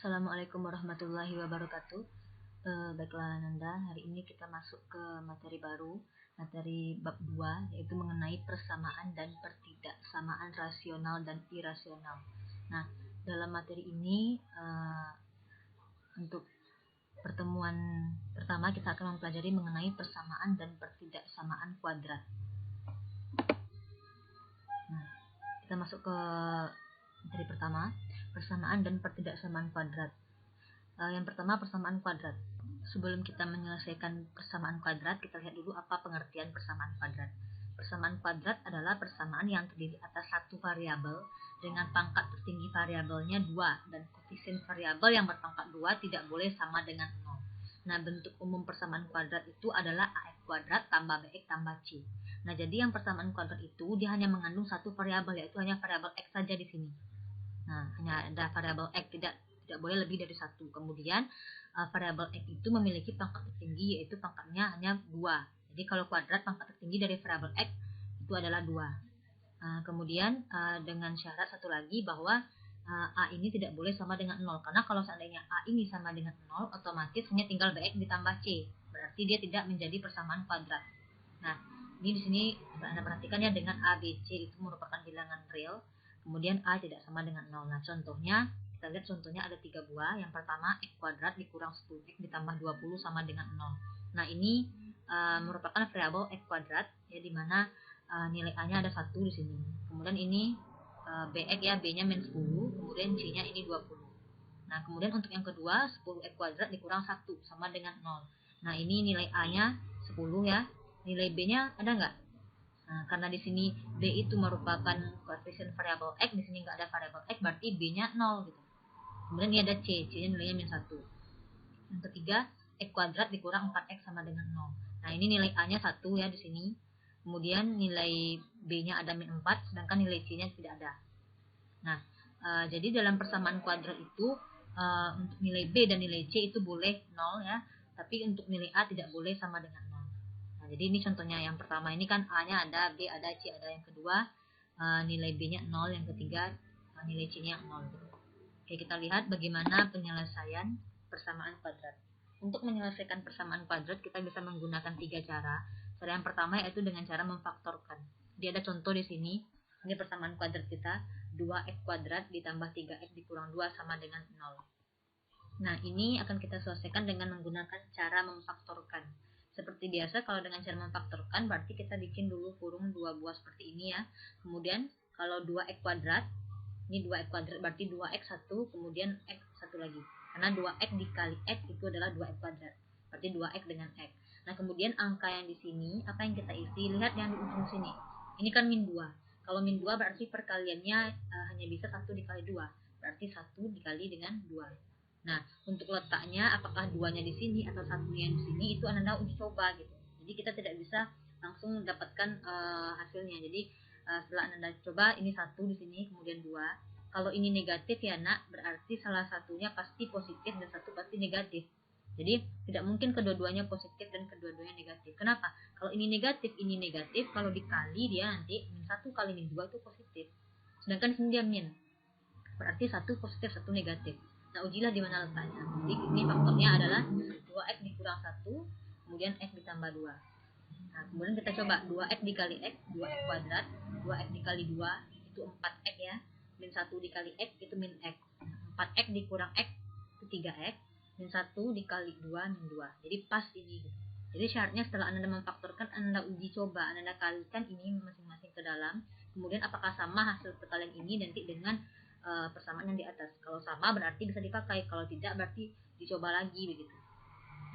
Assalamualaikum warahmatullahi wabarakatuh. Baiklah Nanda, hari ini kita masuk ke materi baru, materi bab 2, yaitu mengenai persamaan dan pertidaksamaan rasional dan irasional. Nah, dalam materi ini untuk pertemuan pertama kita akan mempelajari mengenai persamaan dan pertidaksamaan kuadrat. Nah, kita masuk ke materi pertama, persamaan dan pertidaksamaan kuadrat. Yang pertama, persamaan kuadrat. Sebelum kita menyelesaikan persamaan kuadrat, kita lihat dulu apa pengertian persamaan kuadrat. Persamaan kuadrat adalah persamaan yang terdiri atas satu variabel dengan pangkat tertinggi variabelnya 2 dan koefisien variabel yang berpangkat 2 tidak boleh sama dengan 0. Nah, bentuk umum persamaan kuadrat itu adalah AX kuadrat tambah BX tambah C. Nah, jadi yang persamaan kuadrat itu dia hanya mengandung satu variabel, yaitu hanya variabel X saja di sini. Nah, hanya ada variabel X, tidak boleh lebih dari satu. Kemudian variabel X itu memiliki pangkat tertinggi, yaitu pangkatnya hanya 2. Jadi kalau kuadrat pangkat tertinggi dari variabel X itu adalah 2. Kemudian dengan syarat satu lagi bahwa A ini tidak boleh sama dengan 0. Karena kalau seandainya A ini sama dengan 0, otomatis hanya tinggal BX ditambah C. Berarti dia tidak menjadi persamaan kuadrat. Nah, ini di sini Anda perhatikan ya, dengan A, B, C itu merupakan bilangan real. Kemudian A tidak sama dengan 0. Nah, contohnya, kita lihat contohnya ada 3 buah. Yang pertama, X kuadrat dikurang 10X ditambah 20 sama dengan 0. Nah, ini merupakan variabel X kuadrat, ya, dimana nilai A-nya ada 1 di sini. Kemudian ini BX ya, B-nya min 10, kemudian C-nya ini 20. Nah, kemudian untuk yang kedua, 10X kuadrat dikurang 1 sama dengan 0. Nah, ini nilai A-nya 10 ya. Nilai B-nya ada nggak? Nah, karena di sini B itu merupakan koefisien variabel X, di sini nggak ada variabel X, berarti B-nya 0 gitu. Kemudian ini ada C, C-nya nilainya min 1. Yang ketiga, X kuadrat dikurang 4X sama dengan 0. Nah, ini nilai A-nya 1 ya di sini. Kemudian nilai B-nya ada min 4, sedangkan nilai C-nya tidak ada. Nah, jadi dalam persamaan kuadrat itu, untuk nilai B dan nilai C itu boleh 0 ya, tapi untuk nilai A tidak boleh sama dengan 0. Nah, jadi ini contohnya yang pertama ini kan A-nya ada, B ada, C ada. Yang kedua nilai B-nya 0, yang ketiga nilai C-nya 0 gitu. Oke, kita lihat bagaimana penyelesaian persamaan kuadrat. Untuk menyelesaikan persamaan kuadrat kita bisa menggunakan 3 cara. Cara yang pertama yaitu dengan cara memfaktorkan. Jadi ada contoh di sini. Ini persamaan kuadrat kita, 2X kuadrat ditambah 3X dikurang 2 sama dengan 0. Nah, ini akan kita selesaikan dengan menggunakan cara memfaktorkan. Seperti biasa, kalau dengan cara memfaktorkan, berarti kita bikin dulu kurung 2 buah seperti ini ya. Kemudian, kalau 2X kuadrat, ini 2X kuadrat berarti 2X 1, kemudian X 1 lagi. Karena 2X dikali X itu adalah 2X kuadrat. Berarti 2X dengan X. Nah, kemudian angka yang di sini, apa yang kita isi? Lihat yang di ujung sini. Ini kan min 2. Kalau min 2 berarti perkaliannya hanya bisa 1 dikali 2. Berarti 1 dikali dengan 2. Nah, untuk letaknya apakah 2-nya di sini atau 1-nya di sini itu Anda uji coba gitu. Jadi kita tidak bisa langsung mendapatkan hasilnya. Jadi setelah Anda coba ini 1 di sini, kemudian 2. Kalau ini negatif ya nak, berarti salah satunya pasti positif dan satu pasti negatif. Jadi tidak mungkin kedua-duanya positif dan kedua-duanya negatif. Kenapa? Kalau ini negatif, kalau dikali dia nanti min 1 kali min 2 itu positif. Sedangkan di sini dia min. Berarti 1 positif, 1 negatif. Nah, ujilah di mana letaknya. Jadi ini faktornya adalah 2X dikurang 1, kemudian X ditambah 2. Nah, kemudian kita coba 2X dikali X, 2X kuadrat, 2X dikali 2 itu 4X ya. Min 1 dikali X itu min X. 4X dikurang X itu 3X, min 1 dikali 2 min 2. Jadi pas ini gitu. Jadi syaratnya setelah Anda memfaktorkan, Anda uji coba, Anda kalikan ini masing-masing ke dalam. Kemudian apakah sama hasil perkalian ini nanti dengan persamaan yang di atas. Kalau sama berarti bisa dipakai, kalau tidak berarti dicoba lagi begitu.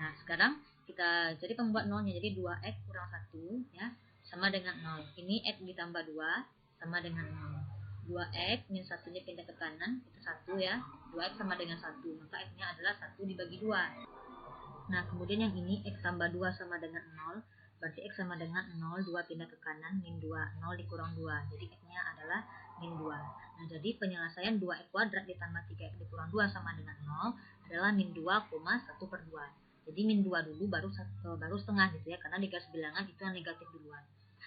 Nah, sekarang kita jadi pembuat nolnya. Jadi 2X kurang 1 ya sama dengan 0. Ini X ditambah 2 sama dengan 0. 2X min 1-nya pindah ke kanan, itu 1 ya. 2X sama dengan 1, maka X-nya adalah 1 dibagi 2. Nah, kemudian yang ini X tambah 2 sama dengan 0, berarti X sama dengan 0, 2 pindah ke kanan, min 2, 0 dikurang 2. Jadi X-nya adalah min 2. Nah, jadi penyelesaian 2X kuadrat ditambah 3X dikurang 2 sama dengan 0 adalah min 2,1/2. Jadi min 2 dulu baru setengah gitu ya, karena di garis bilangan itu yang negatif duluan.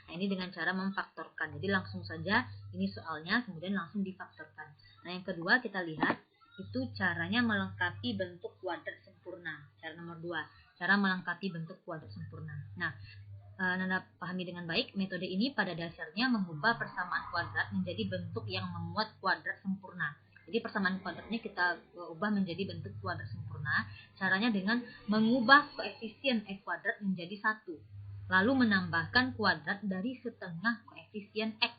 Nah, ini dengan cara memfaktorkan. Jadi langsung saja ini soalnya, kemudian langsung difaktorkan. Nah, yang kedua kita lihat itu caranya melengkapi bentuk kuadrat sempurna. Cara nomor 2, cara melengkapi bentuk kuadrat sempurna. Nah, Nanda pahami dengan baik, metode ini pada dasarnya mengubah persamaan kuadrat menjadi bentuk yang memuat kuadrat sempurna. Jadi persamaan kuadratnya kita ubah menjadi bentuk kuadrat sempurna. Caranya dengan mengubah koefisien X kuadrat menjadi 1. Lalu menambahkan kuadrat dari setengah koefisien X.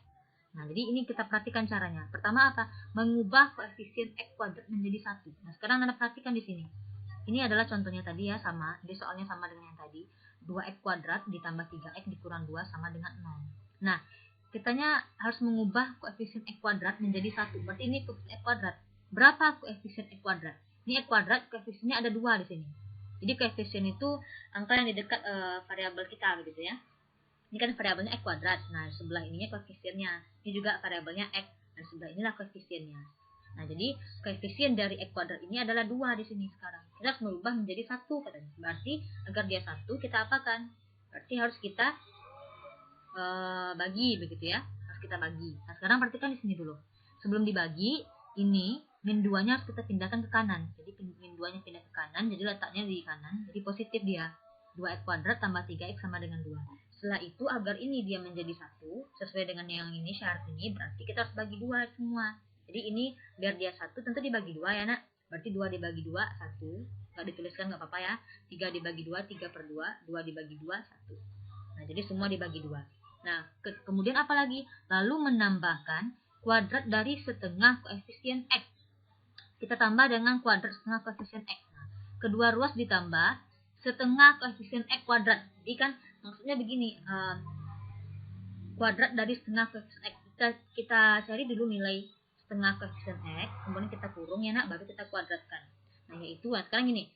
Nah, jadi ini kita perhatikan caranya. Pertama apa? Mengubah koefisien X kuadrat menjadi 1. Nah, sekarang Anda perhatikan di sini. Ini adalah contohnya tadi ya, sama. Jadi soalnya sama dengan yang tadi. 2X kuadrat ditambah 3X dikurang 2 sama dengan 0. Nah, kitanya harus mengubah koefisien X kuadrat menjadi 1. Berarti ini koefisien X kuadrat. Berapa koefisien X kuadrat? Ini X kuadrat, koefisiennya ada 2 di sini. Jadi koefisien itu angka yang di dekat variabel kita begitu ya. Ini kan variabelnya X kuadrat. Nah, sebelah ininya koefisiennya. Ini juga variabelnya X. Dan sebelah inilah koefisiennya. Nah, jadi koefisien dari X kuadrat ini adalah 2 di sini sekarang. Kita harus merubah menjadi 1 katanya. Berarti agar dia 1 kita apakan? Berarti harus kita bagi begitu ya. Harus kita bagi. Nah, sekarang perhatikan di sini dulu. Sebelum dibagi, ini min 2-nya harus kita pindahkan ke kanan. Jadi min 2-nya pindah ke kanan, jadi letaknya di kanan. Jadi positif dia. 2X kuadrat tambah 3X sama dengan 2. Setelah itu agar ini dia menjadi 1 sesuai dengan yang ini, syarat ini, berarti kita harus bagi 2 semua. Jadi ini biar dia 1 tentu dibagi 2 ya nak. Berarti 2 dibagi 2 1. Nggak dituliskan nggak apa-apa ya. 3 dibagi 2 3/2. 2 dibagi 2 1. Nah, jadi semua dibagi 2. Nah, kemudian apa lagi? Lalu menambahkan kuadrat dari setengah koefisien X. Kita tambah dengan kuadrat setengah koefisien X. Nah, kedua ruas ditambah setengah koefisien X kuadrat. Jadi kan maksudnya begini, kuadrat dari setengah koefisien X. Kita cari dulu nilai setengah koefisien X, kemudian kita kurung ya nak, baru kita kuadratkan. Nah, yaitu sekarang ini.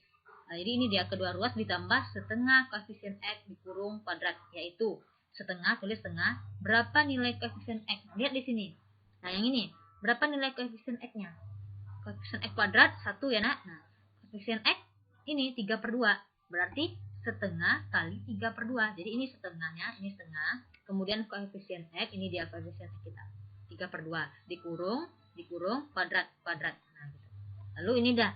Nah, jadi ini dia kedua ruas ditambah setengah koefisien X dikurung kuadrat, yaitu setengah, tulis setengah. Berapa nilai koefisien X? Lihat di sini. Nah, yang ini. Berapa nilai koefisien X-nya? Koefisien X kuadrat 1 ya nak. Nah, koefisien X ini 3/2. Berarti setengah kali 3/2. Jadi ini setengahnya, ini setengah. Kemudian koefisien X, ini dia koefisien X kita. 3/2. Dikurung kuadrat. Nah, gitu. Lalu ini dah.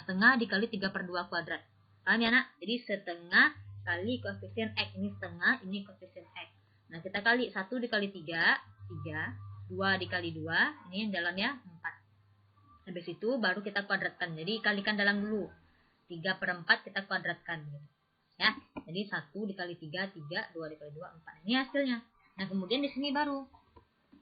Setengah dikali 3/2 kuadrat. Paham ya nak? Jadi setengah kali koefisien X. Ini setengah, ini koefisien X. Nah, kita kali 1 dikali 3, 3. 2 dikali 2, ini yang dalamnya 4. Habis itu baru kita kuadratkan. Jadi kalikan dalam dulu. 3/4 kita kuadratkan. Ya, jadi 1 dikali 3, 3. 2 dikali 2, 4. Ini hasilnya. Nah, kemudian di sini baru.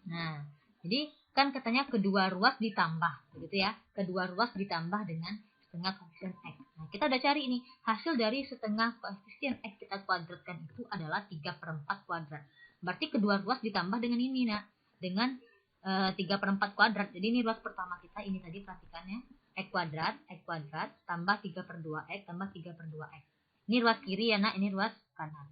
Nah, jadi kan katanya kedua ruas ditambah. Begitu ya. Kedua ruas ditambah dengan setengah koefisien X. Nah, kita udah cari ini. Hasil dari setengah koefisien X kita kuadratkan itu adalah 3/4 kuadrat. Berarti kedua ruas ditambah dengan ini, nak. Dengan 3/4 kuadrat. Jadi ini ruas pertama kita. Ini tadi perhatikan ya. X kuadrat tambah 3/2X tambah 3/2X. Ini ruas kiri ya, nak. Ini ruas kanan.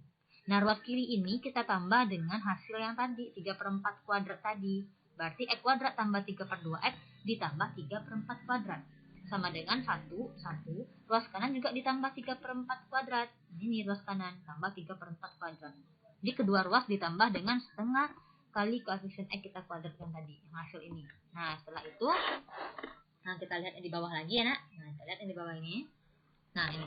Nah, ruas kiri ini kita tambah dengan hasil yang tadi. 3/4 kuadrat tadi. Berarti X kuadrat tambah 3/2X ditambah 3/4 kuadrat. Sama dengan 1. Ruas kanan juga ditambah 3/4 kuadrat. Ini ruas kanan tambah 3/4 kuadrat. Jadi kedua ruas ditambah dengan setengah kali koefisien X kita kuadratkan tadi. Hasil ini. Nah, setelah itu, nah kita lihat yang di bawah lagi ya nak. Nah, kita lihat yang di bawah ini. Nah, ini.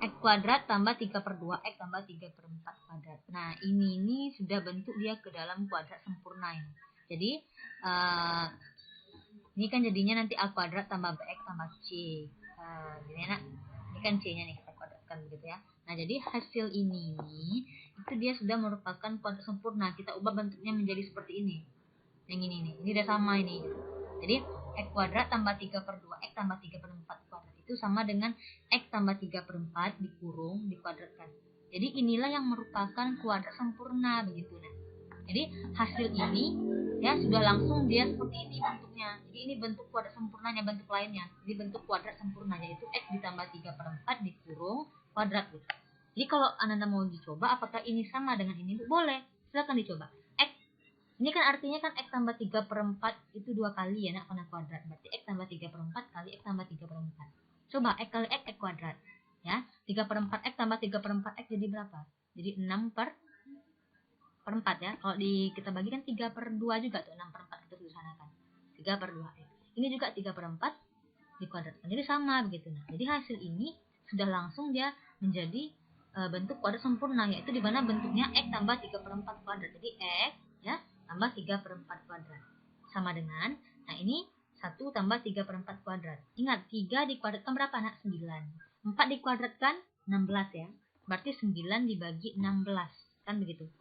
X kuadrat tambah 3/2X tambah 3/4 kuadrat. Nah, ini sudah bentuk dia ke dalam kuadrat sempurna ini. Jadi, ini kan jadinya nanti A kuadrat tambah BX tambah C. Gini nak. Ini kan C-nya nih kita kuadratkan begitu ya. Nah, jadi hasil ini itu dia sudah merupakan kuadrat sempurna. Kita ubah bentuknya menjadi seperti ini. Yang ini nih. Ini udah sama ini. Jadi X kuadrat tambah 3/2X tambah 3/4 kuadrat itu sama dengan X tambah 3/4 dikurung dikuadratkan. Jadi inilah yang merupakan kuadrat sempurna begitu nah. Jadi hasil ini ya sudah langsung dia seperti ini bentuknya. Jadi ini bentuk kuadrat sempurnanya, bentuk lainnya. Jadi bentuk kuadrat sempurna yaitu X ditambah 3/4 dikurung kuadrat gitu. Jadi kalau Anda mau dicoba apakah ini sama dengan ini? Boleh, silakan dicoba. X ini kan artinya kan X tambah 3/4 itu 2 kali ya nak, karena kuadrat. Berarti X tambah 3/4 kali X tambah 3/4. Coba X kali X kuadrat. Ya, 3/4X tambah 3/4X jadi berapa? Jadi 6/4 ya. Kalau kita bagi kan 3/2 juga tuh, 6/4 kita sederhanakan. 3/2X. Ini juga 3/4 dikuadratkan. Jadi sama begitu. Nah, jadi hasil ini sudah langsung dia menjadi bentuk kuadrat sempurna, yaitu di mana bentuknya X tambah 3/4 kuadrat. Jadi X ya tambah 3/4 kuadrat sama dengan, nah ini 1 tambah 3/4 kuadrat. Ingat, 3 dikuadratkan berapa nak? 9. 4 dikuadratkan 16 ya. Berarti 9 dibagi 16. Kan begitu.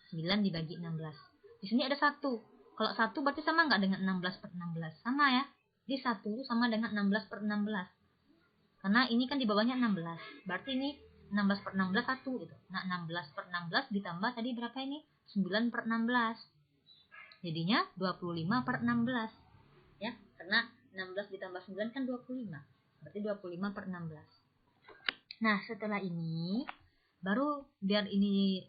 9 dibagi 16. Di sini ada 1. Kalau 1 berarti sama nggak dengan 16/16? Sama ya. Jadi 1 sama dengan 16/16. Karena ini kan di bawahnya 16. Berarti ini 16/16 1 gitu. Nah, 16/16 ditambah tadi berapa ini? 9/16. Jadinya 25/16. Ya, karena 16 ditambah 9 kan 25. Berarti 25/16. Nah, setelah ini baru biar ini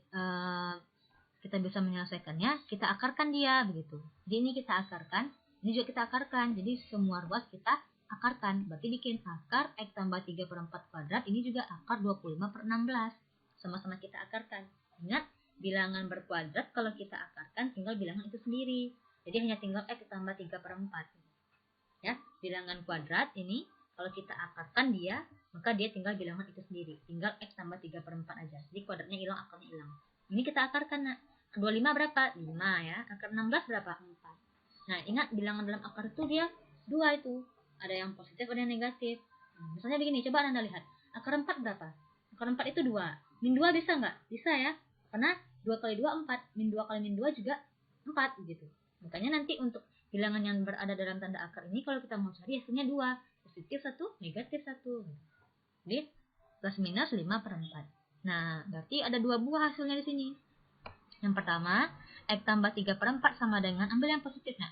kita bisa menyelesaikannya, kita akarkan dia begitu. Jadi ini kita akarkan, ini juga kita akarkan. Jadi semua ruas kita akarkan. Berarti bikin akar X tambah 3/4 kuadrat, ini juga akar 25/16. Sama-sama kita akarkan. Ingat, bilangan berkuadrat kalau kita akarkan tinggal bilangan itu sendiri. Jadi hanya tinggal X tambah 3/4. Ya, bilangan kuadrat ini kalau kita akarkan dia, maka dia tinggal bilangan itu sendiri. Tinggal X tambah 3/4 aja. Jadi kuadratnya hilang, akarnya hilang. Ini kita akarkan, nak. 25 berapa? 5 ya. Akar 16 berapa? 4. Nah, ingat bilangan dalam akar itu dia 2 itu. Ada yang positif, ada yang negatif. Misalnya begini, coba Anda lihat. Akar 4 berapa? Akar 4 itu 2. Min 2 bisa nggak? Bisa ya. Karena 2 kali 2, 4. Min 2 kali min 2 juga 4 gitu. Makanya nanti untuk bilangan yang berada dalam tanda akar ini, kalau kita mau cari hasilnya 2. Positif 1, negatif 1. Jadi, plus minus 5/4. Nah, berarti ada 2 buah hasilnya di sini. Yang pertama, X tambah 3/4 sama dengan, ambil yang positif, nah.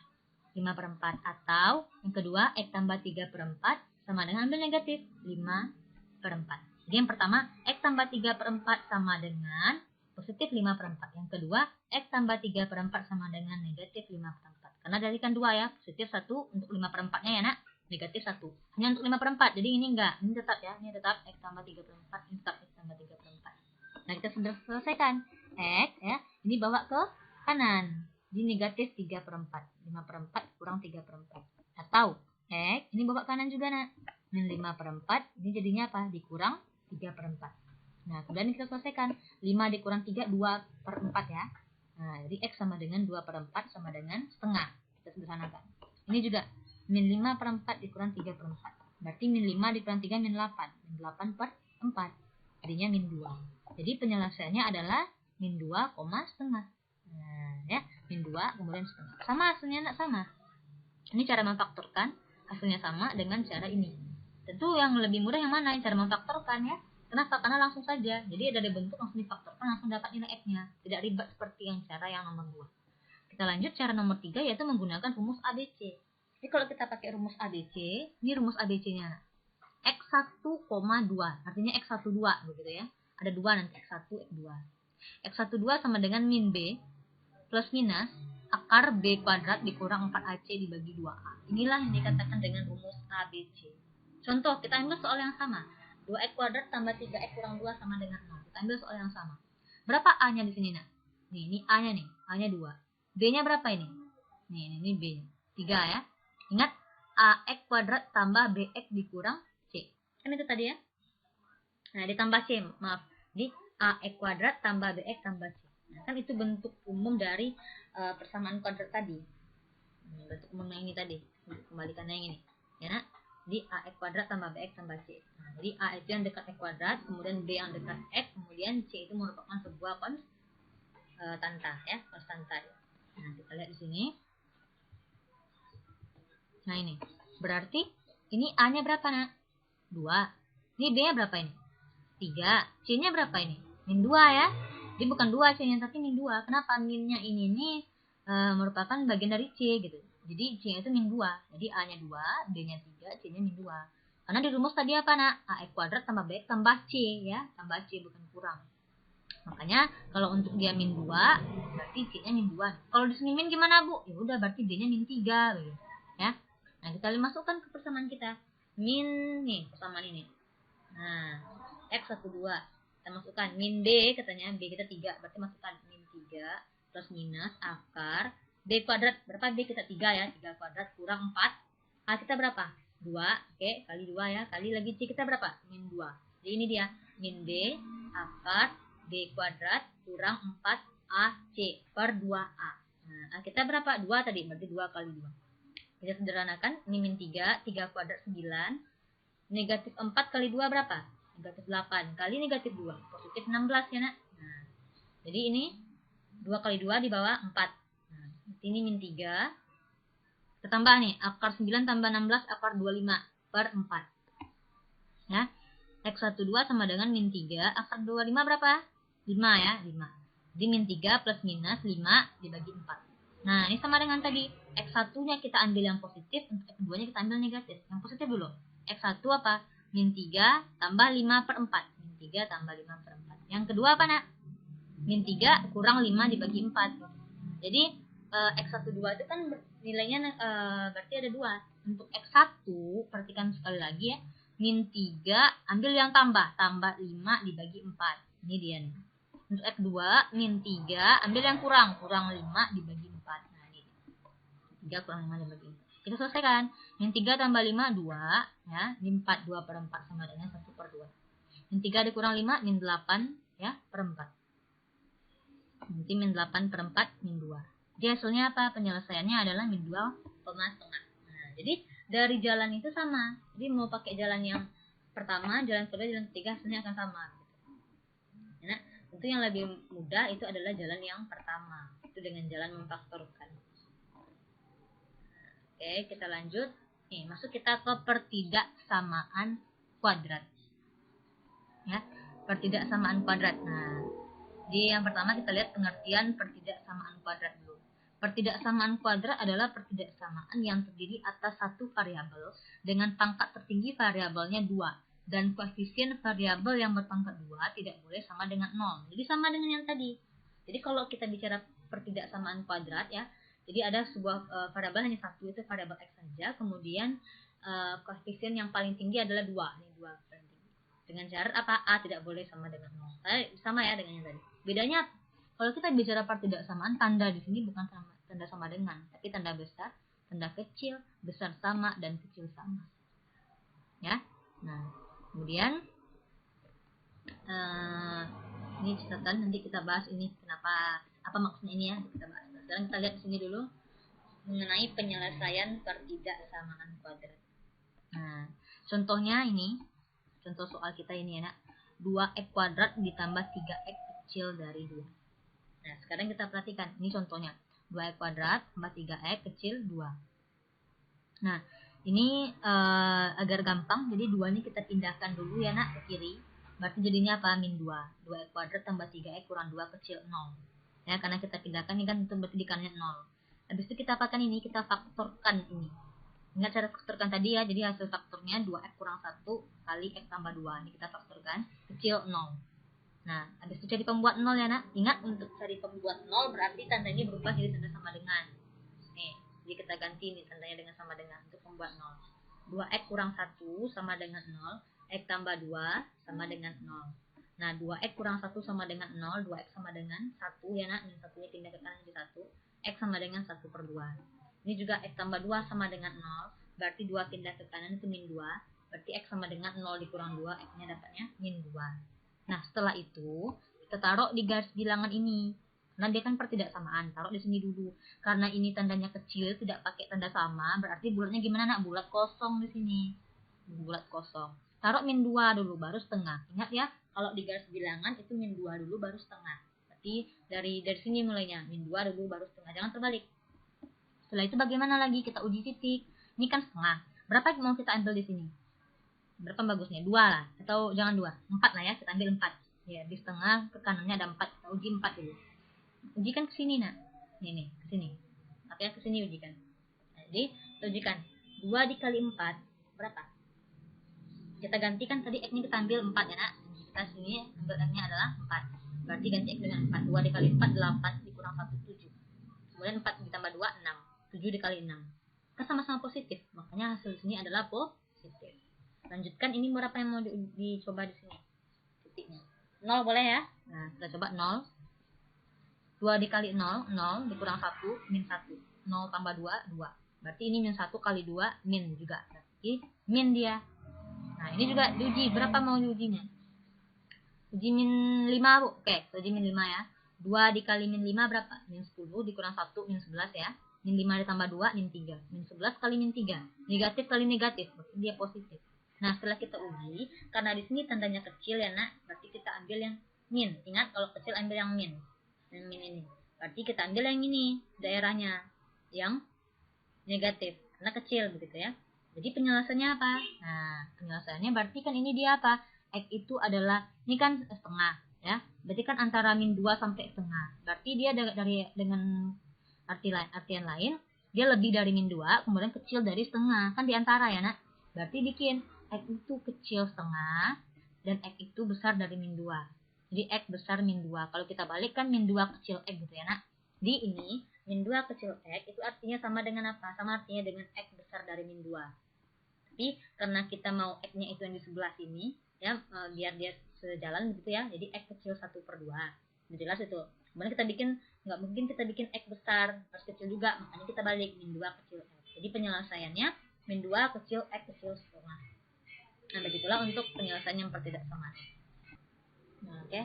5/4. Atau yang kedua, X tambah 3/4 sama dengan, ambil negatif, 5/4. Jadi yang pertama, X tambah 3/4 sama dengan positif 5/4. Yang kedua, X tambah 3/4 sama dengan negatif 5/4. Karena dari kan 2 ya, positif 1 untuk 5/4-nya ya nak, negatif 1. Hanya untuk 5/4, jadi ini enggak, ini tetap ya, ini tetap X tambah 3/4, ini tetap X tambah 3/4. Nah, kita sudah selesaikan. X ya, ini bawa ke kanan. Jadi negatif 3/4. 5/4 kurang 3/4. Atau X ini bawa kanan juga nak. Min 5/4 ini jadinya apa? Dikurang 3/4. Nah, kemudian kita selesaikan. 5 dikurang 3, 2/4 ya. Nah, jadi X sama dengan 2/4 sama dengan setengah. Kita sederhanakan. Ini juga min 5/4 dikurang 3/4. Berarti min 5 dikurang 3, min 8. Min 8/4. Jadinya min 2. Jadi penyelesaiannya adalah min 2, setengah. Nah, ya, min 2 kemudian setengah. Sama hasilnya nak, sama. Ini cara memfaktorkan, hasilnya sama dengan cara ini. Tentu yang lebih mudah yang mana? Cara memfaktorkan ya. Kenapa? Karena langsung saja. Jadi dari bentuk langsung difaktorkan, langsung dapat nilai X-nya. Tidak ribet seperti yang cara yang nomor 2. Kita lanjut cara nomor 3, yaitu menggunakan rumus ABC. Jadi kalau kita pakai rumus ABC, ini rumus ABC-nya. X1,2. Artinya X12 begitu ya. Ada 2 nanti, X1, X2. X12 sama dengan min B plus minus akar B kuadrat dikurang 4AC dibagi 2A. Inilah yang dikatakan dengan rumus ABC. Contoh, kita ambil soal yang sama. 2X kuadrat tambah 3X kurang 2 sama dengan 0. Kita ambil soal yang sama. Berapa A-nya di sini, nak? Nih, ini A-nya nih. A-nya 2. B-nya berapa ini? Nih, ini B-nya. 3 ya. Ingat, AX kuadrat tambah BX dikurang C. Kan itu tadi ya? Nah, ditambah C, maaf. Jadi, AX kuadrat tambah BX tambah C. Nah, kan itu bentuk umum dari persamaan kuadrat tadi. Bentuk umum yang ini tadi. Kembalikan yang ini. Ya, nak? Jadi AX kuadrat tambah BX tambah C. Nah, jadi A itu yang dekat X kuadrat, kemudian B yang dekat X, kemudian C itu merupakan sebuah konstanta ya, konstanta. Nah, kita lihat di sini. Nah, ini. Berarti ini A-nya berapa, nak? 2. Ini B-nya berapa ini? 3. C-nya berapa ini? Min 2 ya. Jadi bukan 2 C-nya, tapi min 2. Kenapa? Min-nya ini nih merupakan bagian dari C gitu. Jadi C-nya itu min 2. Jadi A-nya 2, B-nya 3, C-nya min 2. Karena di rumus tadi apa, nak? AX kuadrat tambah BX tambah C ya. Tambah C bukan kurang. Makanya kalau untuk dia min 2, berarti C-nya min 2. Kalau di sini min gimana, Bu? Ya udah, berarti B-nya min 3 gitu. Ya. Nah, kita masukkan ke persamaan kita. Min nih, persamaan ini. Nah, X12. Kita masukkan min B, katanya B kita 3. Berarti masukkan min 3 plus minus akar B kuadrat. Berapa B kita? 3 ya. 3 kuadrat kurang 4. A kita berapa? oke, kali 2 ya, kali lagi C kita berapa? Min 2. Jadi ini dia, min D akar D kuadrat kurang 4AC per 2A. Nah, kita berapa? 2 tadi, berarti 2 kali 2. Kita sederhanakan, ini min 3, 3 kuadrat 9, negatif 4 kali 2 berapa? Negatif 8, kali negatif 2, positif 16 ya nak. Nah, jadi ini 2 kali 2 di bawah 4. Nah, ini min 3. Kita tambah nih, akar 9 tambah 16, akar 25 per 4. Ya, X12 sama dengan min 3, akar 25 berapa? 5 ya, 5. Jadi min 3 plus minus 5 dibagi 4. Nah, ini sama dengan tadi. X1-nya kita ambil yang positif, untuk X2-nya kita ambil negatif. Yang positif dulu. X1 apa? Min 3 tambah 5 per 4. Min 3 tambah 5 per 4. Yang kedua apa, nak? Min 3 kurang 5 dibagi 4. Jadi, X12 itu kan nilainya berarti ada 2. Untuk X1, perhatikan sekali lagi ya. Min 3, ambil yang tambah 5 dibagi 4. Ini dia nih. Untuk X2, min 3, ambil yang kurang 5 dibagi 4. Nah, ini 3 kurang 5 dibagi 4. Kita selesaikan. Min 3 tambah 5, 2. Ya, min 4, 2 per 4 sama dengan 1 per 2. Min 3 dikurang 5, min 8 ya, per 4. Nanti min 8 per 4, min 2. Jadi hasilnya apa? Penyelesaiannya adalah min 2,5. Nah, jadi dari jalan itu sama. Jadi mau pakai jalan yang pertama, jalan kedua, jalan ketiga hasilnya akan sama. Nah, tentu yang lebih mudah itu adalah jalan yang pertama. Itu dengan jalan memfaktorkan. Oke, kita lanjut. Nih, masuk kita ke pertidaksamaan kuadrat. Ya, pertidaksamaan kuadrat. Nah, di yang pertama kita lihat pengertian pertidaksamaan kuadrat dulu. Pertidaksamaan kuadrat adalah pertidaksamaan yang terdiri atas satu variabel dengan pangkat tertinggi variabelnya 2 dan koefisien variabel yang berpangkat 2 tidak boleh sama dengan 0. Jadi sama dengan yang tadi. Jadi kalau kita bicara pertidaksamaan kuadrat ya, jadi ada sebuah variabel hanya satu, itu variabel X saja, kemudian koefisien yang paling tinggi adalah 2. Ini 2 paling tinggi. Dengan syarat apa? A tidak boleh sama dengan 0. Sama ya dengan yang tadi. Bedanya kalau kita bicara pertidaksamaan, tanda di sini bukan tanda sama dengan, tapi tanda besar, tanda kecil, besar sama, dan kecil sama. Ya. Nah, kemudian ini catatan, nanti kita bahas ini kenapa, apa maksudnya ini ya, kita bahas. Sekarang kita lihat di sini dulu mengenai penyelesaian pertidaksamaan kuadrat. Nah, contohnya ini, contoh soal kita ini ya, nak. 2x kuadrat ditambah 3x kecil dari 2. Nah, sekarang kita perhatikan. Ini contohnya. 2x kuadrat tambah 3x kecil 2. Nah, ini agar gampang. Jadi 2 ini kita pindahkan dulu ya nak ke kiri. Berarti jadinya apa? Min 2. 2x kuadrat tambah 3x kurang 2 kecil 0. Ya, karena kita pindahkan ini kan itu berarti dikannya 0. Habis itu kita apakan ini? Kita faktorkan ini. Ingat cara faktorkan tadi ya. Jadi hasil faktornya 2x kurang 1 kali x tambah 2. Ini kita faktorkan kecil 0. Nah, habis itu cari pembuat 0 ya nak. Ingat untuk cari pembuat 0 berarti tandanya berubah jadi tanda sama dengan. Nih, jadi kita ganti nih tandanya dengan sama dengan untuk pembuat 0. 2x kurang 1 sama dengan 0. X tambah 2 sama dengan 0. Nah, 2x kurang 1 sama dengan 0. 2x sama dengan 1 ya nak. Yang satunya pindah ke kanan jadi 1. X sama dengan 1 per 2. Ini juga X tambah 2 sama dengan 0. Berarti 2 pindah ke kanan itu min 2. Berarti X sama dengan 0 dikurang 2. X-nya dapatnya min 2. Nah, setelah itu kita taruh di garis bilangan ini. Karena dia kan pertidaksamaan, taruh di sini dulu. Karena ini tandanya kecil, tidak pakai tanda sama, berarti bulatnya gimana nak? Bulat kosong di sini. Bulat kosong. Taruh min 2 dulu, baru setengah. Ingat ya, kalau di garis bilangan itu min 2 dulu, baru setengah. Berarti dari sini mulainya, min 2 dulu, baru setengah. Jangan terbalik. Setelah itu bagaimana lagi? Kita uji titik. Ini kan setengah. Berapa mau kita ambil di sini? Berapa bagusnya? 2 lah. Atau jangan 2. 4 lah ya. Kita ambil 4. Ya, di setengah ke kanannya ada 4. Kita uji 4 dulu. Ujikan ke sini nak. Nih, ke sini. Tapi ya ke sini ujikan. Nah, jadi kita ujikan. 2 dikali 4 berapa? Kita gantikan tadi X-nya kita ambil 4 ya nak. Kita sini ambil X-nya adalah 4. Berarti ganti X dengan 4. 2 dikali 4 8 dikurang 1 7. Kemudian 4 ditambah 2 6. 7 dikali 6. Kan sama-sama positif. Makanya hasil sini adalah positif. Lanjutkan, ini berapa yang mau dicoba di sini? Titiknya. 0 boleh ya? Nah, kita coba 0. 2 dikali 0, 0 dikurang 1, min 1. 0 tambah 2, 2. Berarti ini min 1 kali 2, min juga. Berarti min dia. Nah ini juga diuji, berapa mau diujinya? Uji min 5 bu, oke uji min 5 ya. 2 dikali min 5 berapa? Min 10 dikurang 1 min 11 ya. Min 5 ditambah 2 min 3. Min 11 kali min 3, negatif kali negatif, berarti dia positif. Nah setelah kita uji, karena di sini tandanya kecil ya nak, berarti kita ambil yang min. Ingat kalau kecil ambil yang min. Yang min ini, berarti kita ambil yang ini daerahnya yang negatif karena kecil begitu ya. Jadi penyelesaiannya apa? Nah penyelesaiannya berarti kan ini dia apa? X itu adalah, ini kan setengah ya, berarti kan antara min 2 sampai setengah, berarti dia dari dengan artian lain dia lebih dari min 2, kemudian kecil dari setengah, kan diantara ya nak, berarti bikin X itu kecil setengah dan X itu besar dari min 2, jadi X besar min 2, kalau kita balik kan min 2 kecil X gitu ya nak. Di ini min 2 kecil X itu artinya sama dengan apa? Sama artinya dengan X besar dari min 2. Tapi karena kita mau X-nya itu yang di sebelah sini ya, biar dia sejalan gitu ya, jadi X kecil 1/2. Jelas itu. Kemudian kita bikin, nggak mungkin kita bikin X besar harus kecil juga, makanya kita balik min 2 kecil X. Jadi penyelesaiannya min 2 kecil X kecil setengah. Nah begitulah untuk penyelesaian yang pertidaksamaan. Nah, oke,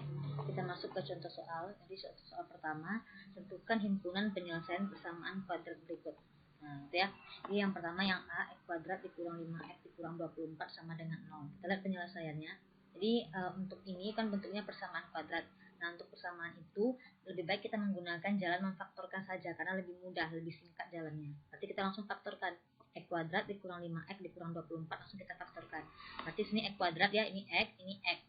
kita masuk ke contoh soal. Jadi soal pertama, tentukan himpunan penyelesaian persamaan kuadrat berikut. Nah, itu ya. Jadi yang pertama yang A, X kuadrat dikurang 5X dikurang 24 sama dengan 0. Kita lihat penyelesaiannya. Jadi untuk ini kan bentuknya persamaan kuadrat. Nah, untuk persamaan itu lebih baik kita menggunakan jalan memfaktorkan saja karena lebih mudah, lebih singkat jalannya. Berarti kita langsung faktorkan. X kuadrat dikurang 5X dikurang 24, langsung kita faktorkan. Berarti sini X kuadrat ya, ini X, ini X.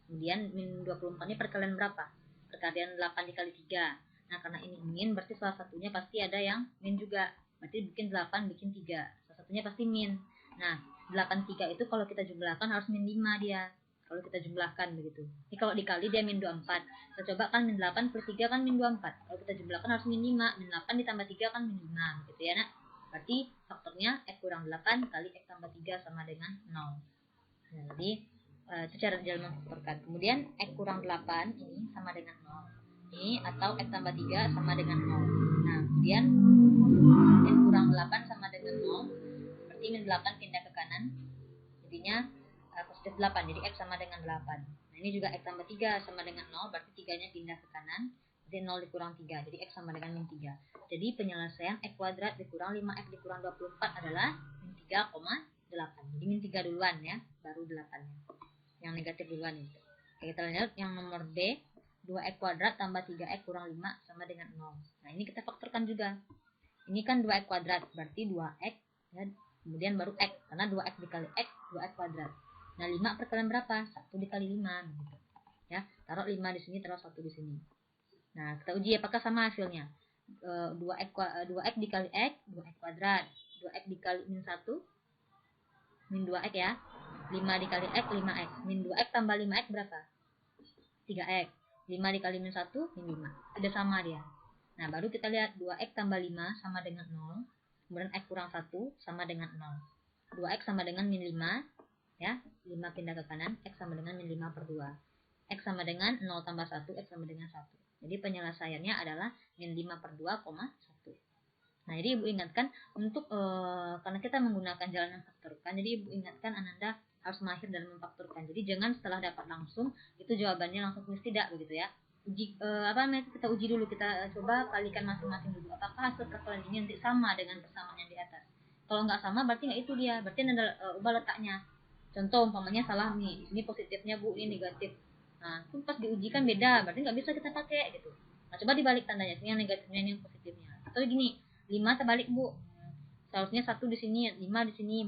Kemudian min 24 ini perkalian berapa? Perkalian 8 dikali 3. Nah, karena ini min, berarti salah satunya pasti ada yang min juga. Berarti bikin 8, bikin 3. Salah satunya pasti min. Nah, 8 3 itu kalau kita jumlahkan harus min 5 dia. Kalau kita jumlahkan begitu. Ini kalau dikali dia min 24. Kita coba kan min 8 plus 3 kan min 24. Kalau kita jumlahkan harus min 5. Min 8 ditambah 3 kan min 5. Gitu ya nak. Berarti faktornya X kurang 8 kali X tambah 3 sama dengan 0. Nah, jadi itu cara jalan memfaktorkan. Kemudian X kurang 8 ini sama dengan 0. Ini atau X tambah 3 sama dengan 0. Nah, kemudian X kurang 8 sama dengan 0. Berarti min 8 pindah ke kanan. Jadinya positif 8. Jadi X sama dengan 8. Nah, ini juga X tambah 3 sama dengan 0. Berarti 3-nya pindah ke kanan. Jadi 0 dikurang 3. Jadi X sama dengan min 3. Jadi penyelesaian X kuadrat dikurang 5X dikurang 24 adalah min 3,8. Jadi min 3 duluan ya, baru 8-nya. Yang negatif duluan itu. Oke, kita lihat yang nomor B, 2X kuadrat tambah 3X kurang 5 sama dengan 0. Nah, ini kita faktorkan juga. Ini kan 2X kuadrat, berarti 2X ya, kemudian baru X, karena 2X dikali X, 2X kuadrat. Nah, 5 perkalian berapa? 1 dikali 5 gitu. Ya, taruh 5 di sini, taruh 1 di sini. Nah, kita uji apakah sama hasilnya. 2X dikali X, 2X kuadrat. 2X dikali min 1, min 2X ya. 5 dikali X, 5X. Min 2X tambah 5X berapa? 3X. 5 dikali min 1, min 5. Ada sama dia. Nah, baru kita lihat 2X tambah 5 sama dengan 0. Kemudian X kurang 1 sama dengan 0. 2X sama dengan min 5. Ya, 5 pindah ke kanan. X sama dengan min 5/2. X sama dengan 0 tambah 1, X sama dengan 1. Jadi penyelesaiannya adalah min 5/2,1. Nah, jadi Ibu ingatkan untuk karena kita menggunakan jalan memfaktorkan, jadi Ibu ingatkan Ananda harus mahir dalam memfaktorkan. Jadi jangan setelah dapat langsung itu jawabannya langsung tulis tidak begitu ya. Uji kita uji dulu, kita coba kalikan masing-masing dulu. Apakah hasil perkalian ini nanti sama dengan persamaan yang di atas? Kalau nggak sama berarti nggak itu dia. Berarti Anda ubah letaknya. Contoh umpamanya salah nih, ini positifnya Bu, ini negatif. Nah, itu pas diujikan beda, berarti nggak bisa kita pakai gitu. Nah, coba dibalik tandanya, ini yang negatifnya, ini yang positifnya. Atau gini, 5 terbalik Bu, seharusnya 1 di sini, 5 di sini.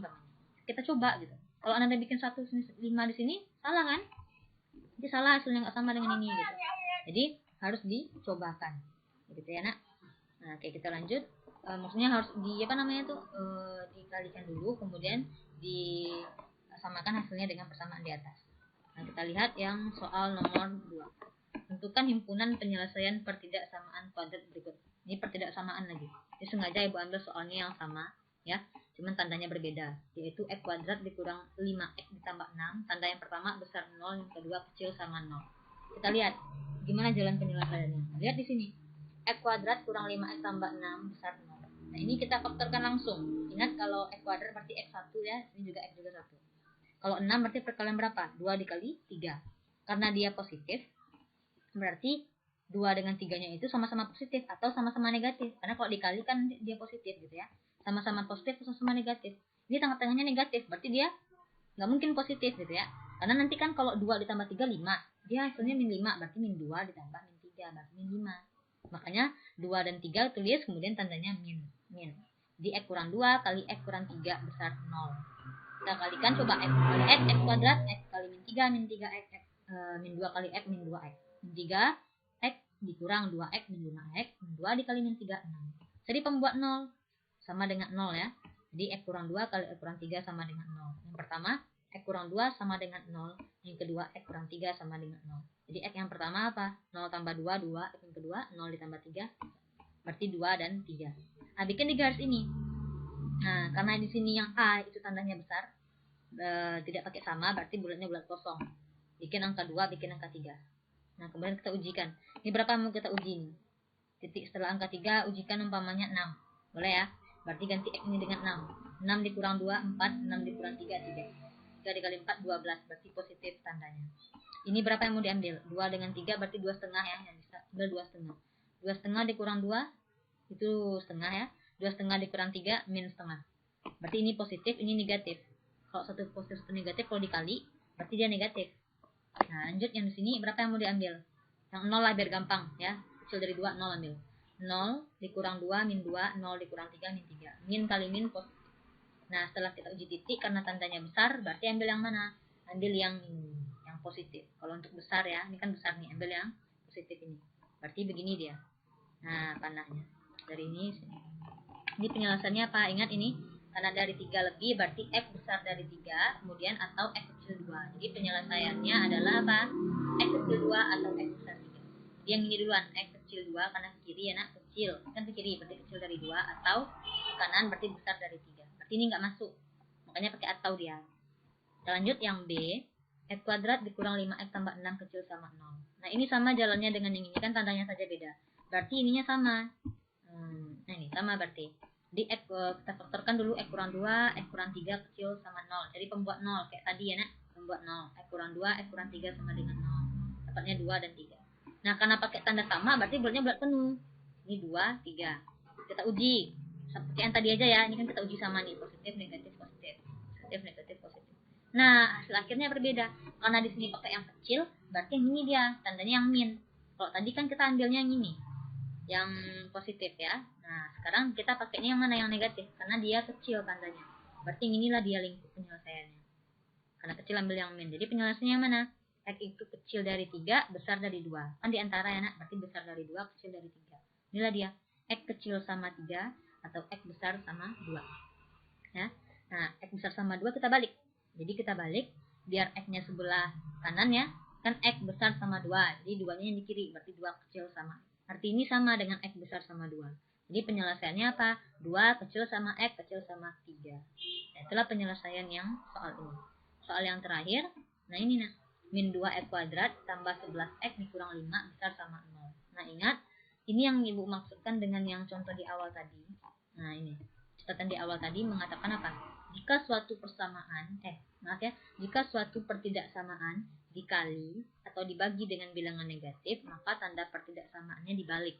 Kita coba gitu. Kalau Anda bikin 1 5 di sini, salah kan? Jadi salah, hasilnya nggak sama dengan ini gitu. Jadi harus dicobakan, gitu ya nak. Nah, oke, kita lanjut. Maksudnya harus dikalikan dulu, kemudian disamakan hasilnya dengan persamaan di atas. Nah, kita lihat yang soal nomor 2. Tentukan himpunan penyelesaian pertidaksamaan kuadrat berikut. Ini pertidaksamaan lagi. Jadi sengaja Ibu ambil soalnya yang sama ya, cuman tandanya berbeda, yaitu X kuadrat dikurang 5X ditambah 6. Tanda yang pertama besar 0, yang kedua kecil sama 0. Kita lihat gimana jalan penyelesaiannya. Lihat di sini. X kuadrat kurang 5X tambah 6 besar 0. Nah, ini kita faktorkan langsung. Ingat kalau X kuadrat berarti X1 ya, ini juga X juga 1. Kalau 6 berarti perkalian berapa? 2 dikali 3. Karena dia positif, berarti 2 dengan 3-nya itu sama-sama positif atau sama-sama negatif. Karena kalau dikali kan dia positif gitu ya. Sama-sama positif atau sama-sama negatif. Ini tengah-tengahnya negatif, berarti dia nggak mungkin positif gitu ya. Karena nanti kan kalau 2 ditambah 3, 5. Dia hasilnya min 5, berarti min 2 ditambah min 3, berarti min 5. Makanya 2 dan 3 tulis, kemudian tandanya min. Di X kurang 2 kali X kurang 3 besar 0. Kita kalikan coba X kali X, X kuadrat, X kali min 3, min 3X, min 2 kali X, min 2X. Min 3, X dikurang 2X, min 5X, min 2 dikali min 3, 6. Jadi pembuat 0, sama dengan 0 ya. Jadi X kurang 2 kali X kurang 3 sama dengan 0. Yang pertama, X kurang 2 sama dengan 0. Yang kedua, X kurang 3 sama dengan 0. Jadi X yang pertama apa? 0 tambah 2, 2. X yang kedua, 0 ditambah 3, berarti 2 dan 3. Nah, bikin di garis ini. Nah, karena di sini yang A itu tandanya besar, tidak pakai sama, berarti bulatnya bulat kosong. Bikin angka 2, bikin angka 3. Nah, kemudian kita ujikan. Ini berapa mau kita uji nih? Titik setelah angka 3, ujikan umpamanya 6. Boleh ya? Berarti ganti X ini dengan 6. 6 dikurang 2, 4. 6 dikurang 3, 3. 3 dikali 4, 12. Berarti positif tandanya. Ini berapa yang mau diambil? 2 dengan 3 berarti 2,5 ya. Yang bisa ambil 2,5. 2,5 dikurang 2, itu setengah ya. 2,5 dikurang 3, min setengah. Berarti ini positif, ini negatif. Kalau satu positif satu negatif, kalau dikali, berarti dia negatif. Nah, lanjut yang di sini berapa yang mau diambil? Yang 0 lah biar gampang ya. Kecil dari 2, 0 ambil. 0 dikurang 2, min 2, 0 dikurang 3, min 3. Min kali min positif. Nah, setelah kita uji titik, karena tandanya besar, berarti ambil yang mana? Ambil yang ini, yang positif. Kalau untuk besar ya, ini kan besar nih, ambil yang positif ini. Berarti begini dia. Nah, panahnya. Dari ini, sini. Ini penyelesaiannya apa? Ingat ini, karena dari 3 lebih, berarti X besar dari 3, kemudian atau X kecil 2. Jadi penyelesaiannya adalah apa? X kecil 2 atau X besar 3. Jadi yang ini duluan, X kecil 2 karena ke kiri ya nak, kecil. Kan ke kiri, berarti kecil dari 2, atau ke kanan berarti besar dari 3. Berarti ini nggak masuk. Makanya pakai atau dia. Kita lanjut yang B. X kuadrat dikurang 5X tambah 6 kecil sama 0. Nah, ini sama jalannya dengan yang ini, kan tandanya saja beda. Berarti ininya sama. Nah, ini sama berarti. Di X, kita faktorkan dulu X kurang 2, X kurang 3 kecil sama 0. Jadi pembuat 0, kayak tadi ya nak. Pembuat 0. X kurang 2, X kurang 3 sama dengan 0. Dapatnya 2 dan 3. Nah, karena pakai tanda sama, berarti bulatnya bulat penuh. Ini 2, 3. Kita uji. Seperti yang tadi aja ya. Ini kan kita uji sama nih. Positif, negatif, positif. Positif, negatif, positif. Nah, hasil akhirnya berbeda. Karena di sini pakai yang kecil, berarti yang ini dia. Tandanya yang min. Kalau tadi kan kita ambilnya yang ini. Yang positif ya. Nah, sekarang kita pakainya yang mana? Yang negatif. Karena dia kecil tandanya. Berarti inilah dia lingkup penyelesaiannya. Karena kecil ambil yang min. Jadi penyelesaiannya yang mana? X itu kecil dari 3, besar dari 2. Kan diantara ya nak. Berarti besar dari 2, kecil dari 3. Inilah dia. X kecil sama 3 atau X besar sama 2. Ya. Nah, X besar sama 2 kita balik. Jadi kita balik. Biar X-nya sebelah kanan ya. Kan X besar sama 2. Jadi 2-nya yang di kiri. Berarti 2 kecil sama. Arti ini sama dengan X besar sama 2. Jadi penyelesaiannya apa? 2 kecil sama X kecil sama 3. Nah, itulah penyelesaian yang soal ini. Soal yang terakhir. Nah, ini nah. Min 2X kuadrat tambah 11X dikurang 5 besar sama 0. Nah, ingat. Ini yang ibu maksudkan dengan yang contoh di awal tadi. Nah, ini. Catatan di awal tadi mengatakan apa? Jika suatu persamaan, jika suatu pertidaksamaan dikali atau dibagi dengan bilangan negatif, maka tanda pertidaksamaannya dibalik.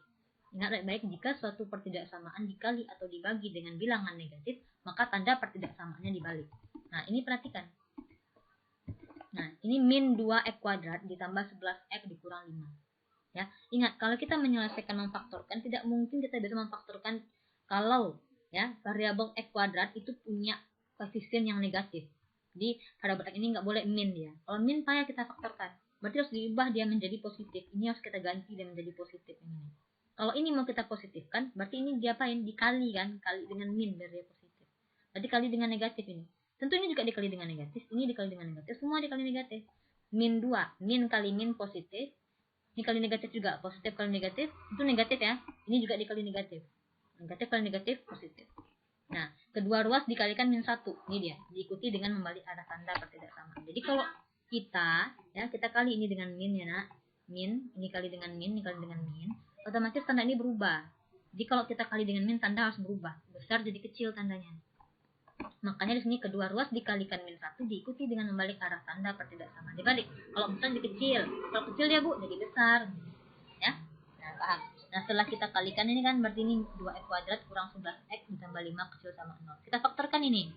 Ingat baik-baik, jika suatu pertidaksamaan dikali atau dibagi dengan bilangan negatif, maka tanda pertidaksamaannya dibalik. Nah, ini perhatikan. Nah, ini min 2X kuadrat ditambah 11X dikurang 5. Ya, ingat, kalau kita menyelesaikan memfaktorkan, tidak mungkin kita bisa memfaktorkan kalau ya variabel X kuadrat itu punya koefisien yang negatif. Jadi pada X ini nggak boleh min dia. Kalau min payah kita faktorkan, berarti harus diubah dia menjadi positif. Ini harus kita ganti dia menjadi positif ini. Kalau ini mau kita positifkan, berarti ini diapain? Dikali kan, kali dengan min biar dia positif. Berarti kali dengan negatif ini. Tentu ini juga dikali dengan negatif, ini dikali dengan negatif, semua dikali negatif. Min 2, min kali min positif. Ini kali negatif juga, positif kali negatif, itu negatif ya. Ini juga dikali negatif. Negatif kali negatif, positif. Nah, kedua ruas dikalikan min 1. Ini dia, diikuti dengan membalik arah tanda pertidaksamaan. Jadi kalau kita kali ini dengan min ya nak. Min, ini kali dengan min, ini kali dengan min. Otomatis tanda ini berubah. Jadi kalau kita kali dengan min, tanda harus berubah, besar jadi kecil tandanya. Makanya di sini kedua ruas dikalikan min 1 diikuti dengan membalik arah tanda pertidaksamaan. Dibalik. Kalau besar jadi kecil. Kalau kecil dia Bu jadi besar. Ya. Nah, paham. Nah, setelah kita kalikan ini kan berarti ini 2x kuadrat kurang 11x ditambah 5 kecil sama 0. Kita faktorkan ini.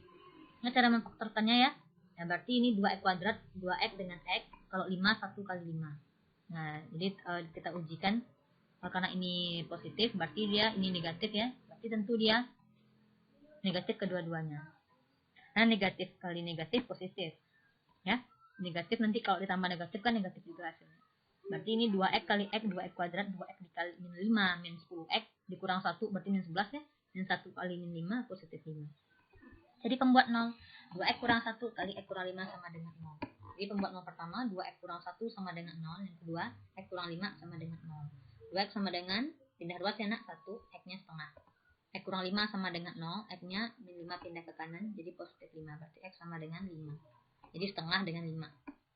Nah, cara memfaktorkannya ya. Nah, berarti ini 2x kuadrat, 2x dengan x. Kalau 5, 1 kali 5. Nah, jadi kita ujikan. Karena ini positif, berarti dia ini negatif ya. Berarti tentu dia negatif kedua-duanya. Nah, negatif kali negatif positif. Ya. Negatif nanti kalau ditambah negatif kan negatif juga hasilnya. Berarti ini 2x kali x, 2x kuadrat, 2x dikali min 5, min 10x, dikurang 1, berarti min 11 ya. Min 1 kali min 5, positif 5. Jadi pembuat 0. 2x kurang 1 kali x kurang 5 sama dengan 0. Jadi pembuat 0 pertama, 2x kurang 1 sama dengan 0. Yang kedua, x kurang 5 sama dengan 0. 2x sama dengan, pindah ruas ya nak, 1, x-nya setengah. X kurang 5 sama dengan 0, x-nya min 5 pindah ke kanan, jadi positif 5. Berarti x sama dengan 5. Jadi setengah dengan 5.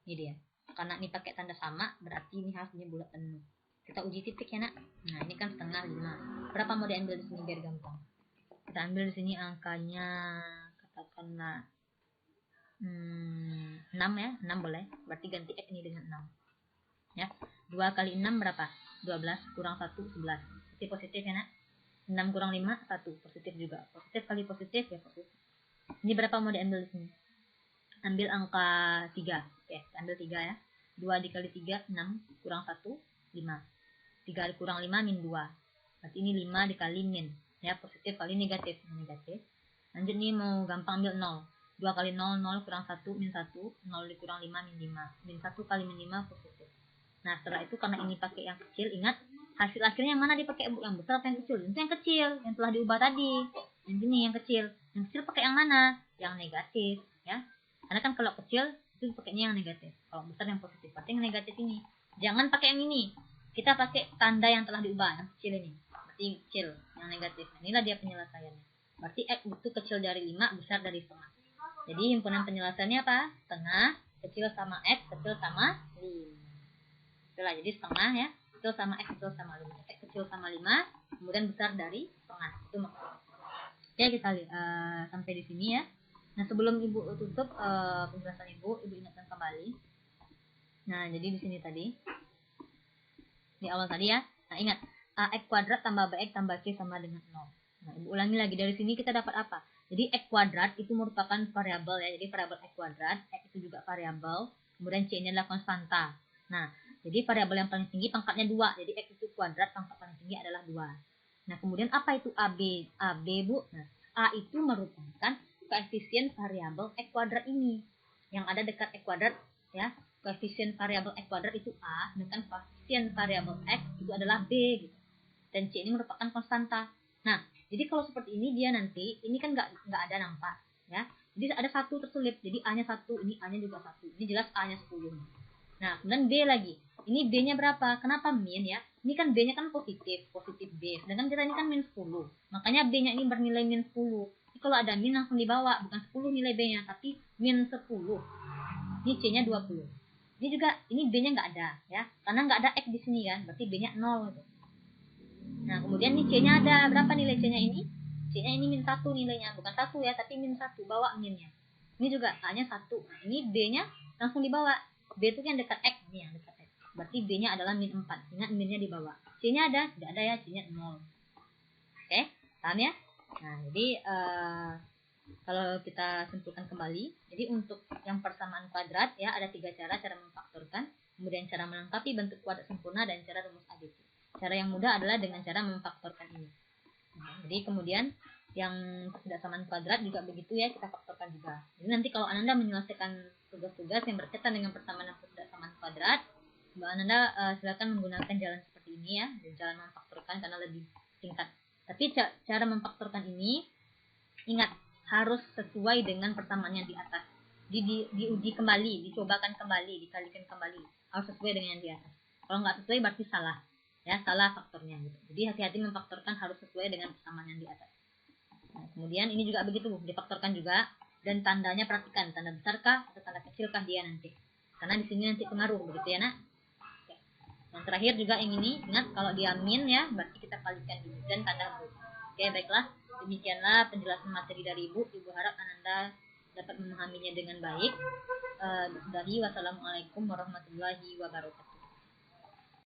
Ini dia. Karena ini pakai tanda sama, berarti ini hasilnya bulat penuh. Kita uji titik ya nak. Nah, ini kan setengah 5. Berapa mau diambil di sini biar gampang? Kita ambil di sini angkanya, katakanlah 6 ya, 6 boleh. Berarti ganti x ini dengan 6. Ya. 2 kali 6 berapa? 12 kurang 1, 11. Berarti positif ya nak. 6 kurang 5, 1. Positif juga. Positif kali positif ya positif. Ini berapa mau diambil di sini? Ambil angka 3. Oke, ambil 3 ya. 2 dikali 3, 6. Kurang 1, 5. 3 kurang 5, min 2. Berarti ini 5 dikali min. Ya, positif kali negatif. Negatif. Lanjut nih mau gampang ambil 0. 2 kali 0, 0 kurang 1, min 1. 0 dikurang 5, min 5. Min 1 kali min 5, positif. Nah, setelah itu karena ini pakai yang kecil, ingat hasil akhirnya yang mana dipakai Bu? Yang besar atau yang kecil? Itu yang kecil, yang telah diubah tadi. Yang ini yang kecil. Yang kecil pakai yang mana? Yang negatif, ya. Karena kan kalau kecil itu pakainya yang negatif. Kalau besar yang positif. Berarti yang negatif ini. Jangan pakai yang ini. Kita pakai tanda yang telah diubah, yang kecil ini. Berarti kecil, yang negatif. Nah, inilah dia penyelesaiannya. Berarti x itu kecil dari 5, besar dari setengah. Jadi himpunan penyelesaiannya apa? Setengah, kecil sama x, kecil sama 5. Itulah, jadi setengah ya. Kecil sama x, kecil sama 5. X kecil sama 5, kemudian besar dari setengah. Itu maksudnya. Oke, kita sampai di sini ya. Nah, sebelum Ibu tutup penjelasan Ibu ingatkan kembali. Nah, jadi di sini tadi. Di awal tadi ya. Nah, ingat. X kuadrat tambah bx tambah c sama dengan 0. Nah, Ibu ulangi lagi. Dari sini kita dapat apa? Jadi, x kuadrat itu merupakan variabel ya. Jadi, variabel x kuadrat. X itu juga variabel. Kemudian c-nya adalah konstanta. Nah, jadi variabel yang paling tinggi pangkatnya 2. Jadi, x itu kuadrat, pangkat paling tinggi adalah 2. Nah, kemudian apa itu AB? AB, Bu. Nah, A itu merupakan koefisien variabel x kuadrat ini yang ada dekat x kuadrat ya. Koefisien variabel x kuadrat itu A, sedangkan koefisien variabel x itu adalah B gitu. Dan C ini merupakan konstanta. Nah, jadi kalau seperti ini dia nanti ini kan nggak ada nampak ya. Jadi ada satu terselip. Jadi A-nya 1, ini A-nya juga 1. Ini jelas A-nya 10. Nah, kemudian B lagi. Ini B-nya berapa? Kenapa min ya? Ini kan B-nya kan positif B. Sedangkan kita ini kan min 10. Makanya B-nya ini bernilai min 10. Jadi kalau ada min langsung dibawa, bukan 10 nilai B-nya, tapi min 10. Ini C-nya 20. Ini juga, ini B-nya nggak ada ya. Karena nggak ada X di sini kan, berarti B-nya 0 gitu. Nah, kemudian ini C-nya ada. Berapa nilai C-nya ini? C-nya ini min 1 nilainya. Bukan 1 ya, tapi min 1. Bawa minnya. Ini juga A-nya 1. Nah, ini B-nya langsung dibawa. B itu yang dekat X. Ini yang dekat X. Berarti B-nya adalah min 4. Ingat minnya dibawa. C-nya ada? Tidak ada ya. C-nya 0. Oke? Paham ya? Nah, jadi kalau kita simpulkan kembali. Jadi untuk yang persamaan kuadrat ya ada 3 cara memfaktorkan. Kemudian cara melengkapi bentuk kuadrat sempurna dan cara rumus ABC. Cara yang mudah adalah dengan cara memfaktorkan ini. Nah, jadi kemudian yang pertidaksamaan kuadrat juga begitu ya, kita faktorkan juga. Jadi nanti kalau Ananda menyelesaikan tugas-tugas yang berkaitan dengan persamaan dan pertidaksamaan kuadrat, Mbak Ananda silakan menggunakan jalan seperti ini ya, jalan memfaktorkan karena lebih singkat. Tapi cara memfaktorkan ini ingat harus sesuai dengan persamaan yang di atas. Diuji kembali, dicobakan kembali, dikalikan kembali, harus sesuai dengan yang di atas. Kalau nggak sesuai berarti salah. Ya, salah faktornya gitu. Jadi hati-hati memfaktorkan harus sesuai dengan persamaan yang di atas. Nah, kemudian ini juga begitu, difaktorkan juga dan tandanya perhatikan, tanda besarkah atau tanda kecilkah dia nanti. Karena di sini nanti pengaruh begitu ya, Nak. Oke. Dan terakhir juga yang ini, ingat kalau dia min ya, berarti kita kalikan dulu dan tanda bu. Oke, baiklah. Demikianlah penjelasan materi dari Ibu. Ibu harap Ananda dapat memahaminya dengan baik. Dari wassalamualaikum warahmatullahi wabarakatuh.